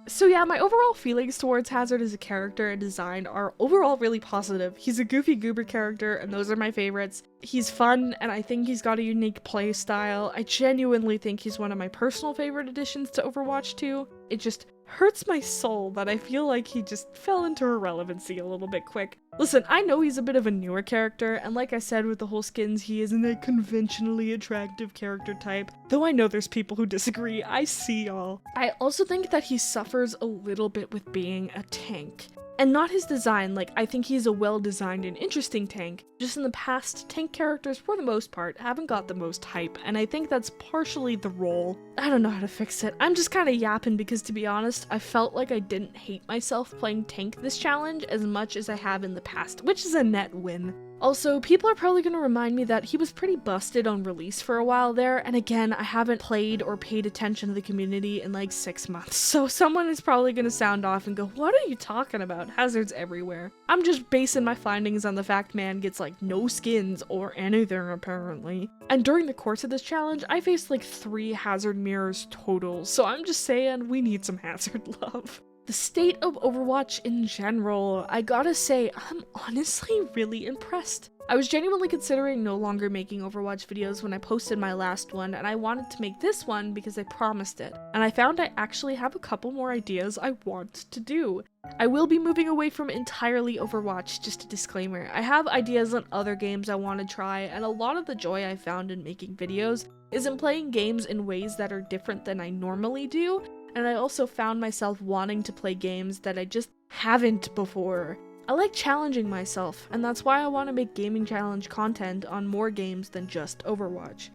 So yeah, my overall feelings towards Hazard as a character and design are overall really positive. He's a goofy goober character, and those are my favorites. He's fun, and I think he's got a unique play style. I genuinely think he's one of my personal favorite additions to Overwatch 2. It just hurts my soul that I feel like he just fell into irrelevancy a little bit quick. Listen, I know he's a bit of a newer character, and like I said with the whole skins, he isn't a conventionally attractive character type, though I know there's people who disagree. I see y'all. I also think that he suffers a little bit with being a tank. And not his design, like, I think he's a well-designed and interesting tank. Just in the past, tank characters, for the most part, haven't got the most hype, and I think that's partially the role. I don't know how to fix it. I'm just kinda yapping because, to be honest, I felt like I didn't hate myself playing tank this challenge as much as I have in the past, which is a net win. Also, people are probably going to remind me that he was pretty busted on release for a while there, and again, I haven't played or paid attention to the community in like 6 months, so someone is probably going to sound off and go, what are you talking about? Hazards everywhere. I'm just basing my findings on the fact man gets like no skins or anything apparently. And during the course of this challenge, I faced like 3 Hazard mirrors total, so I'm just saying we need some Hazard love. The state of Overwatch in general, I gotta say, I'm honestly really impressed. I was genuinely considering no longer making Overwatch videos when I posted my last one, and I wanted to make this one because I promised it. And I found I actually have a couple more ideas I want to do. I will be moving away from entirely Overwatch, just a disclaimer. I have ideas on other games I want to try, and a lot of the joy I found in making videos is in playing games in ways that are different than I normally do. And I also found myself wanting to play games that I just haven't before. I like challenging myself, and that's why I want to make gaming challenge content on more games than just Overwatch.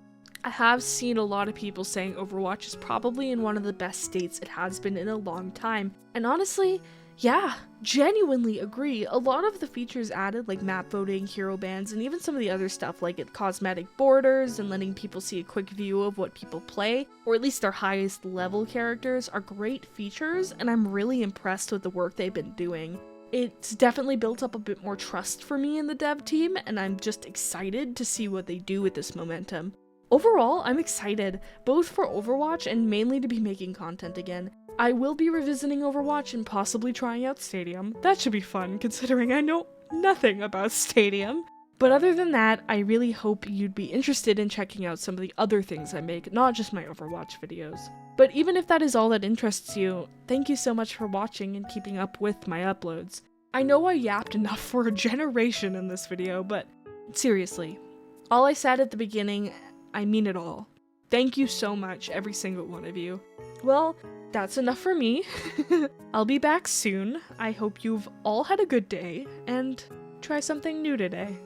I have seen a lot of people saying Overwatch is probably in one of the best states it has been in a long time, and honestly, yeah, genuinely agree. A lot of the features added, like map voting, hero bans, and even some of the other stuff like cosmetic borders and letting people see a quick view of what people play, or at least their highest level characters, are great features, and I'm really impressed with the work they've been doing. It's definitely built up a bit more trust for me in the dev team, and I'm just excited to see what they do with this momentum. Overall, I'm excited, both for Overwatch and mainly to be making content again. I will be revisiting Overwatch and possibly trying out Stadium. That should be fun, considering I know nothing about Stadium. But other than that, I really hope you'd be interested in checking out some of the other things I make, not just my Overwatch videos. But even if that is all that interests you, thank you so much for watching and keeping up with my uploads. I know I yapped enough for a generation in this video, but seriously, all I said at the beginning, I mean it all. Thank you so much, every single one of you. Well, that's enough for me. I'll be back soon. I hope you've all had a good day, and try something new today.